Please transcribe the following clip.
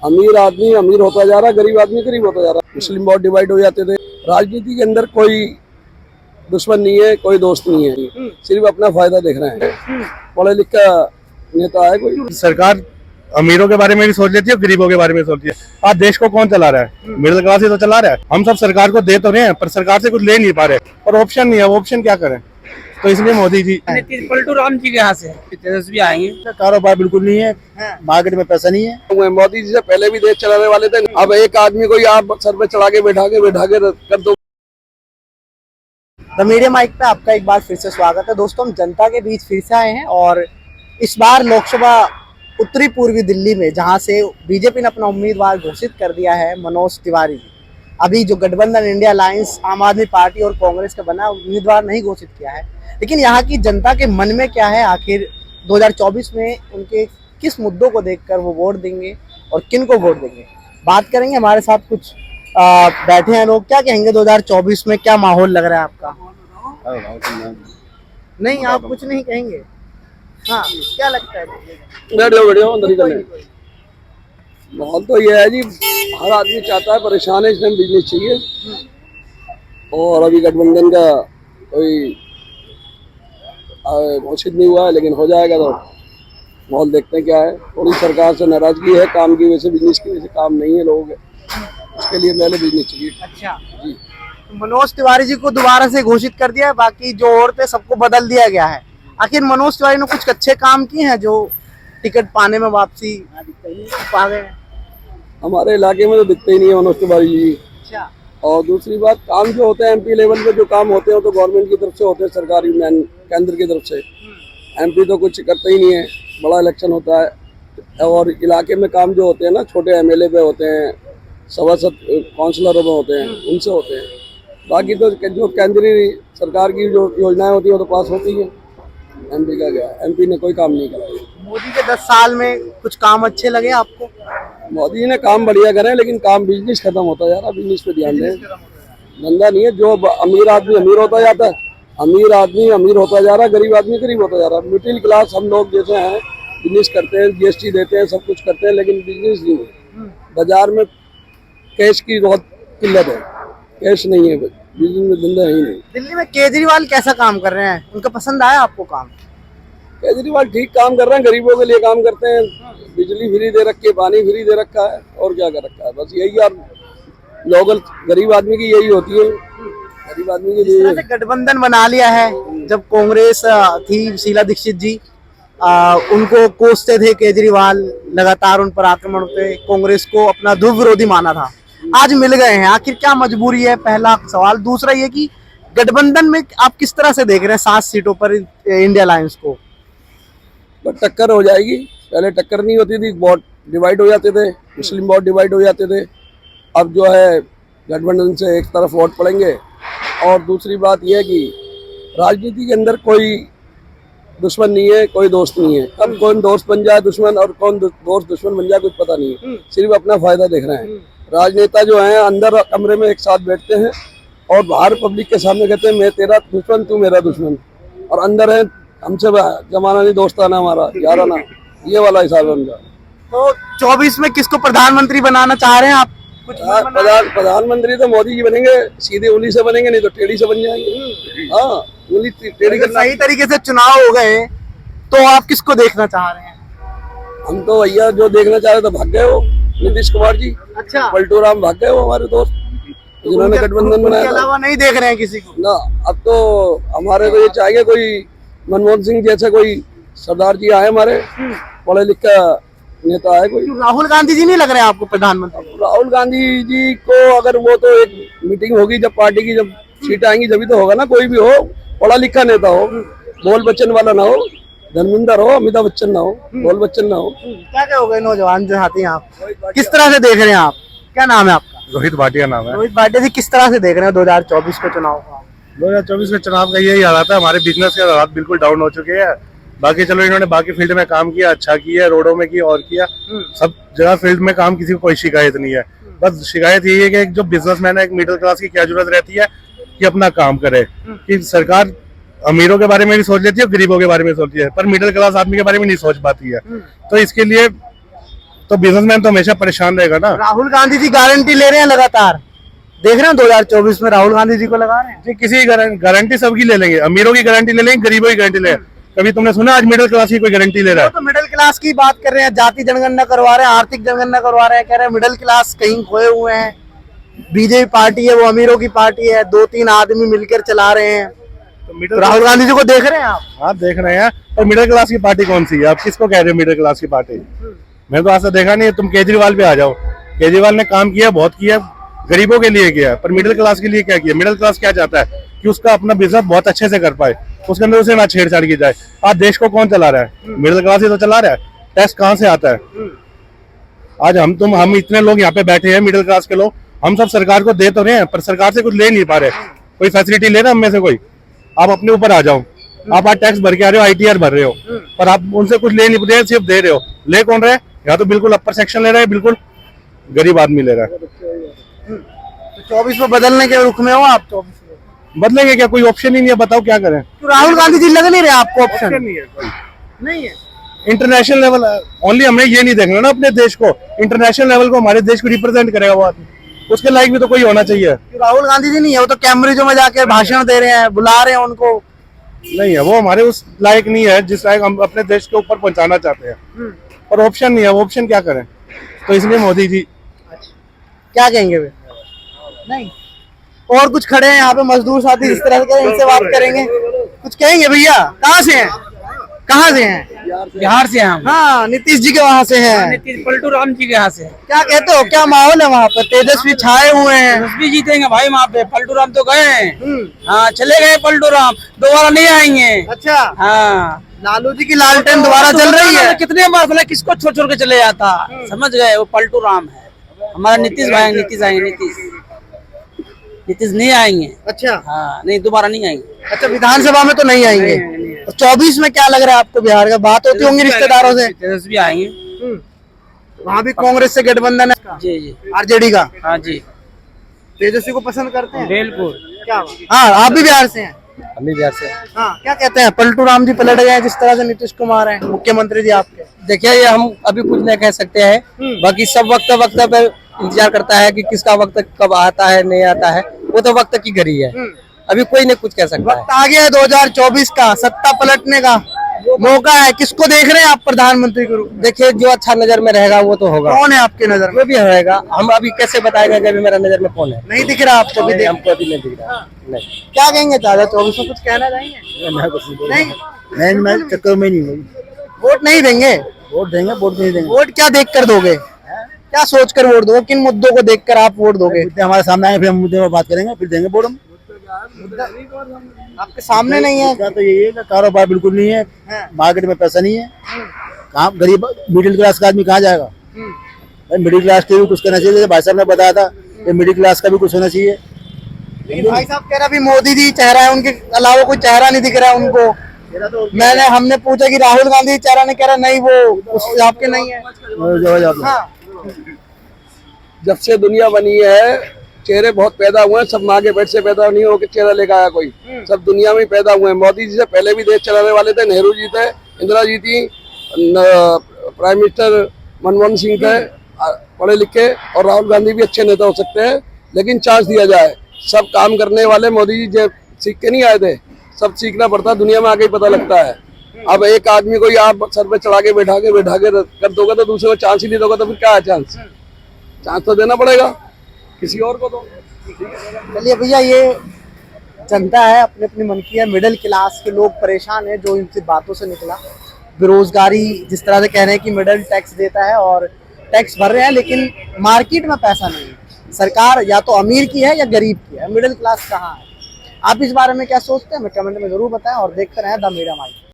अमीर आदमी अमीर होता जा रहा, गरीब आदमी गरीब होता जा रहा। मुस्लिम बहुत डिवाइड हो जाते थे। राजनीति के अंदर कोई दुश्मन नहीं है, कोई दोस्त नहीं है, सिर्फ अपना फायदा देख रहे हैं। पढ़े लिखा नेता है कोई। सरकार अमीरों के बारे में भी सोच लेती है, गरीबों के बारे में सोचती है। आज देश को कौन चला रहा है? मिडिल क्लास ही तो चला रहा है। हम सब सरकार को दे तो रहे हैं, पर सरकार से कुछ ले नहीं पा रहे, और ऑप्शन नहीं है। ऑप्शन क्या करें? तो इसलिए मोदी जी। पलटू राम जी के यहाँ से तेजस्वी आएंगे। कारोबार बिल्कुल नहीं है, मार्केट में पैसा नहीं है। मोदी जी से पहले भी देश चलाने वाले थे। अब एक आदमी को आप सर पे चढ़ा के बैठा के कर दो। द मीडिया माइक पे आपका एक बार फिर से स्वागत है। दोस्तों, हम जनता के बीच फिर से आए हैं और इस बार लोकसभा उत्तरी पूर्वी दिल्ली में, जहां से बीजेपी ने अपना उम्मीदवार घोषित कर दिया है मनोज तिवारी जी। अभी जो गठबंधन इंडिया अलायंस आम आदमी पार्टी और कांग्रेस का बना, उम्मीदवार नहीं घोषित किया है। लेकिन यहाँ की जनता के मन में क्या है, आखिर 2024 में उनके किस मुद्दों को देखकर वो वोट देंगे और किन को वोट देंगे, बात करेंगे। हमारे साथ कुछ बैठे हैं लोग। क्या कहेंगे 2024 में क्या माहौल लग रहा है आपका? नहीं, आप कुछ नहीं कहेंगे। हाँ, क्या लगता है? बैठो अंदर ही करने। माहौल तो ये है जी, हर आदमी चाहता है, परेशान है, इसमें बिजनेस चाहिए। और अभी गठबंधन का कोई घोषित नहीं हुआ है, लेकिन हो जाएगा तो माहौल देखते हैं क्या है। थोड़ी सरकार से नाराजगी है, काम की वजह से, बिजनेस की वजह से काम नहीं है लोगों के, इसके लिए पहले बिजनेस चाहिए। अच्छा जी, मनोज तिवारी जी को दोबारा से घोषित कर दिया है, बाकी जो और थे सबको बदल दिया गया है। आखिर मनोज तिवारी ने कुछ अच्छे काम किए हैं जो टिकट पाने में वापसी पा गए? हमारे इलाके में तो दिखते ही नहीं है मनोज तिवारी जी। अच्छा। और दूसरी बात, काम जो होते हैं एमपी लेवल पे जो काम होते हैं तो गवर्नमेंट की तरफ से होते हैं, सरकारी केंद्र की तरफ से। एमपी तो कुछ करता ही नहीं है, बड़ा इलेक्शन होता है। और इलाके में काम जो होते हैं ना, छोटे एमएलए पे होते हैं, सभासद काउंसलरों में होते हैं, उनसे होते हैं। बाकी तो जो केंद्रीय सरकार की जो योजनाएं होती हैं वो तो पास होती हैं। एमपी का क्या, एमपी ने कोई काम नहीं करा। मोदी के 10 साल में कुछ काम अच्छे लगे आपको? मोदी ने काम बढ़िया करे, लेकिन काम बिजनेस खत्म होता जा रहा। बिजनेस पे ध्यान दें, धंधा नहीं है। जो अमीर आदमी अमीर होता जाता है, अमीर आदमी अमीर होता जा रहा, गरीब आदमी गरीब होता जा रहा। मिडिल क्लास हम लोग जैसे हैं, बिजनेस करते हैं, जीएसटी देते हैं, सब कुछ करते हैं, लेकिन बिजनेस नहीं है। बाजार में कैश की बहुत किल्लत है, कैश नहीं है, बिजनेस में धंधा ही नहीं। दिल्ली में केजरीवाल कैसा काम कर रहे हैं? उनका पसंद आया आपको काम? केजरीवाल ठीक काम कर रहे हैं, गरीबों के लिए काम करते हैं। बिजली फ्री दे रखी है, पानी फ्री दे रखा है, और क्या कर रखा है, बस यही। और लोकल गरीब आदमी की यही होती है, गरीब आदमी के लिए। गठबंधन बना लिया है। जब कांग्रेस थी, शीला दीक्षित जी उनको कोसते थे केजरीवाल, लगातार उन पर आक्रमण होते, कांग्रेस को अपना ध्रुव विरोधी माना था। आज मिल गए हैं, आखिर क्या मजबूरी है? पहला सवाल। दूसरा ये कि गठबंधन में आप किस तरह से देख रहे हैं 7 सीटों पर इंडिया अलायंस को? टक्कर हो जाएगी। पहले टक्कर नहीं होती थी, बहुत डिवाइड हो जाते थे, मुस्लिम बहुत डिवाइड हो जाते थे। अब जो है गठबंधन से एक तरफ वोट पड़ेंगे। और दूसरी बात यह है कि राजनीति के अंदर कोई दुश्मन नहीं है, कोई दोस्त नहीं है। कब कौन दोस्त बन जाए दुश्मन और कौन दोस्त दुश्मन बन जाए कुछ पता नहीं है, सिर्फ अपना फायदा देख रहे हैं। राजनेता जो हैं अंदर कमरे में एक साथ बैठते हैं और बाहर पब्लिक के सामने कहते हैं मैं तेरा दुश्मन, तू मेरा दुश्मन, और अंदर है हमसे जमाना नहीं, दोस्ताना हमारा याराना, ये वाला हिसाब है उनका। तो 24 में किसको प्रधानमंत्री बनाना चाह रहे हैं आप? कुछ प्रधानमंत्री तो मोदी जी बनेंगे, सीधे उंगली से बनेंगे, नहीं तो टेढ़ी से बन जाएंगे। हाँ, उंगली टेढ़ी करना। सही तरीके से चुनाव हो गए तो आप किसको देखना चाह रहे हैं? हम तो भैया जो देखना चाह रहे तो भाग गए वो नीतीश कुमार जी। अच्छा। पलटू राम भाग गए वो हमारे दोस्त, जिन्होंने गठबंधन बनाया। उसके अलावा नहीं देख रहे हैं किसी को ना। अब तो हमारे तो ये चाहिए कोई मनमोहन सिंह जैसे कोई सरदार जी आए, हमारे पढ़े लिखा नेता है कोई। राहुल गांधी जी नहीं लग रहे हैं आपको प्रधानमंत्री? राहुल गांधी जी को अगर वो तो एक मीटिंग होगी जब पार्टी की, जब सीट आएंगी जब तो होगा ना। कोई भी हो, पढ़ा लिखा नेता हो, बोल बच्चन वाला ना हो, धर्मेंद्र हो, अमिताभ बच्चन ना हो, बोल बच्चन ना हो। क्या कहोगे नौजवान जो आते हैं, आप किस तरह से देख रहे हैं? आप क्या नाम है आपका? रोहित भाटिया नाम है। रोहित भाटिया जी, किस तरह से देख रहे हैं 2024 को चुनाव का? 2024 में चुनाव का यही हालात है, हमारे बिजनेस के हालात बिल्कुल डाउन हो चुके हैं। बाकी चलो, इन्होंने बाकी फील्ड में काम किया, अच्छा किया, रोडों में किया और किया, सब जगह फील्ड में काम, किसी को कोई शिकायत नहीं है। बस शिकायत यही है कि एक जो बिजनेसमैन है, एक मिडिल क्लास की क्या जरूरत रहती है कि अपना काम करे। कि सरकार अमीरों के बारे में भी सोच लेती है, गरीबों के बारे में सोचती है, पर मिडिल क्लास आदमी के बारे में नहीं सोच पाती है। तो इसके लिए तो बिजनेसमैन तो हमेशा परेशान रहेगा ना। राहुल गांधी जी गारंटी ले रहे हैं लगातार, देख रहे हैं 2024 में राहुल गांधी जी को लगा रहे हैं। जी किसी गारंटी सबकी ले लेंगे, अमीरों की गारंटी ले लेंगे, गरीबों की गारंटी ले। कभी तुमने सुना आज मिडिल क्लास की कोई गारंटी ले रहा है? तो मिडिल क्लास की बात कर रहे हैं, जाति जनगणना करवा रहे हैं, आर्थिक जनगणना करवा रहे हैं, कह रहे हैं मिडिल क्लास कहीं खोए हुए हैं। बीजेपी पार्टी है वो अमीरों की पार्टी है, 2-3 आदमी मिलकर चला रहे हैं। तो राहुल गांधी जी को देख रहे हैं आप? हाँ देख रहे हैं, पर मिडिल क्लास की पार्टी कौन सी है? आप किसको कह रहे हो मिडिल क्लास की पार्टी? मैंने तो आज तक देखा नहीं। तुम केजरीवाल पे आ जाओ, केजरीवाल ने काम किया, बहुत किया, गरीबों के लिए किया, पर मिडिल क्लास के लिए क्या किया? मिडिल क्लास क्या चाहता है कि उसका अपना बिजनेस बहुत अच्छे से कर पाए, उसके अंदर उसे ना छेड़छाड़ की जाए। आज देश को कौन चला रहा है? मिडिल क्लास ही तो चला रहा है। टैक्स कहाँ से आता है? आज हम इतने लोग यहाँ पे बैठे हैं मिडिल क्लास के लोग, हम सब सरकार को दे तो रहे हैं, पर सरकार से कुछ ले नहीं पा रहे। कोई फैसिलिटी ले रहा हम में से कोई? आप अपने ऊपर आ जाओ, आप आज टैक्स भर के आ रहे हो, ITR भर रहे हो, पर आप उनसे कुछ ले नहीं रहे, सिर्फ दे रहे हो। ले कौन रहे? या तो बिल्कुल अपर सेक्शन ले रहा है, बिल्कुल गरीब आदमी ले रहा है। तो 24 में बदलने के रुख में हो आप? 24 में बदलेंगे क्या? कोई ऑप्शन ही नहीं है, बताओ क्या करें? तो राहुल गांधी जी लग नहीं रहे आपको ऑप्शन? नहीं है कोई। नहीं है। इंटरनेशनल लेवल ओनली, हमें ये नहीं देखना ना अपने देश को, इंटरनेशनल लेवल को, हमारे देश को रिप्रेजेंट करेगा वो आदमी, उसके लायक भी तो कोई होना चाहिए। तो राहुल गांधी जी नहीं है, वो तो कैम्ब्रिजों में जाके भाषण दे रहे हैं, बुला रहे हैं उनको। नहीं है, वो हमारे उस लायक नहीं है जिस लायक हम अपने देश के ऊपर पहुंचाना चाहते हैं। पर ऑप्शन नहीं है, वो ऑप्शन क्या करें? तो इसलिए मोदी जी। क्या कहेंगे वे? नहीं। और कुछ खड़े हैं यहाँ पे मजदूर साथी, इस तरह के, इनसे बात करेंगे। कुछ कहेंगे भैया? कहाँ से हैं? कहाँ से हैं? बिहार से हम। हाँ, नीतीश जी के वहाँ से हैं। नीतीश पलटू राम जी के यहाँ से। क्या कहते हो, क्या माहौल है वहाँ पर? तेजस्वी छाए हुए हैं। भी जीतेंगे भाई वहाँ पे। पलटू राम तो गए हैं। हाँ चले गए पलटू राम, दोबारा नहीं आएंगे। अच्छा। हाँ लालू जी की लालटेन दोबारा चल रही है। कितने बार किसको छोड़ छोड़ के चले जाता, समझ गए? वो पलटू राम है हमारा। नीतीश भाई, नीतीश आएंगे, नीतीश नहीं आएंगे। अच्छा। हाँ नहीं, दोबारा नहीं आएंगे। अच्छा, विधानसभा में तो नहीं आएंगे। तो 24 में क्या लग रहा है आपको? बिहार का बात होती होंगी रिश्तेदारों से? तेजस्वी आएंगे। वहाँ भी कांग्रेस से गठबंधन है। जी जी, RJD का। हाँ जी, तेजस्वी को पसंद करते हैं? बिल्कुल। क्या? हाँ, आप भी बिहार से हैं? हम भी बिहार से। हाँ, क्या कहते हैं? पलटू राम जी पलट गए जिस तरह से नीतीश कुमार हैं मुख्यमंत्री जी आपके। देखिए, ये हम अभी कुछ नहीं कह सकते हैं, बाकी सब वक्त पर इंतजार करता है कि किसका वक्त कब आता है, नहीं आता है, वो तो वक्त की घड़ी है। अभी कोई नहीं कुछ कह सकता है। वक्त आ गया है 2024 का, सत्ता पलटने का मौका है। किसको देख रहे हैं आप प्रधानमंत्री के रूप में? देखिए, जो अच्छा नजर में रहेगा वो तो होगा। कौन है आपके नजर में? जो भी रहेगा, हम अभी कैसे बताएंगे कि अभी मेरा नजर में कौन है? नहीं दिख रहा आपको? भी हमको अभी नहीं दिख रहा। नहीं। क्या कहेंगे? 2024 में कुछ कहना चाहेंगे? नहीं, मैं चक्कर में नहीं हूँ। वोट नहीं देंगे? वोट देंगे, वोट नहीं देंगे। वोट क्या देख कर दोगे? क्या सोच कर वोट दोगे? किन मुद्दों को देखकर आप वोट दोगे? मुद्दे हमारे सामने आएंगे, फिर हम मुद्दे पर बात करेंगे, फिर देंगे वोट हम। आपके सामने नहीं है? क्या तो यही है कि कारोबार बिल्कुल नहीं है, मार्केट में पैसा नहीं है, कहाँ गरीब मिडिल क्लास का आदमी कहाँ जाएगा? भाई मिडिल क्लास के भी कुछ करना चाहिए। जैसे भाई साहब ने बताया था कि मिडिल क्लास का भी कुछ होना चाहिए। लेकिन भाई साहब कह रहा अभी मोदी जी चेहरा है, उनके अलावा कोई चेहरा नहीं दिख रहा है उनको। हमने पूछा कि राहुल गांधी चेहरा ने, कह रहा नहीं, वो उस आपके नहीं है। हाँ। जब से दुनिया बनी है चेहरे बहुत पैदा हुए हैं, सब माँ के पेट से पैदा नहीं हो के चेहरा लेकर आया कोई, सब दुनिया में ही पैदा हुए हैं। मोदी जी से पहले भी देश चलाने वाले थे, नेहरू जी थे, इंदिरा जी थी, प्राइम मिनिस्टर मनमोहन सिंह थे, पढ़े लिखे, और राहुल गांधी भी अच्छे नेता हो सकते हैं, लेकिन चांस दिया जाए। सब काम करने वाले मोदी जी सीख के नहीं आए थे, सब सीखना पड़ता है, दुनिया में आके ही पता लगता है। अब एक आदमी को आप सर पे चढ़ा के बैठा के कर दोगे तो दूसरे को चांस ही नहीं दोगे तो फिर क्या है? चांस तो देना पड़ेगा किसी और को। तो चलिए भैया, ये जनता है, अपने अपनी मन की है। मिडिल क्लास के लोग परेशान हैं, जो इनकी बातों से निकला। बेरोजगारी जिस तरह से कह रहे हैं कि मिडिल टैक्स देता है और टैक्स भर रहे हैं, लेकिन मार्केट में पैसा नहीं है। सरकार या तो अमीर की है या गरीब की है, मिडिल क्लास कहाँ है? आप इस बारे में क्या सोचते हैं? हमें कमेंट में जरूर बताएं और देखते रहें द मीडिया माइक।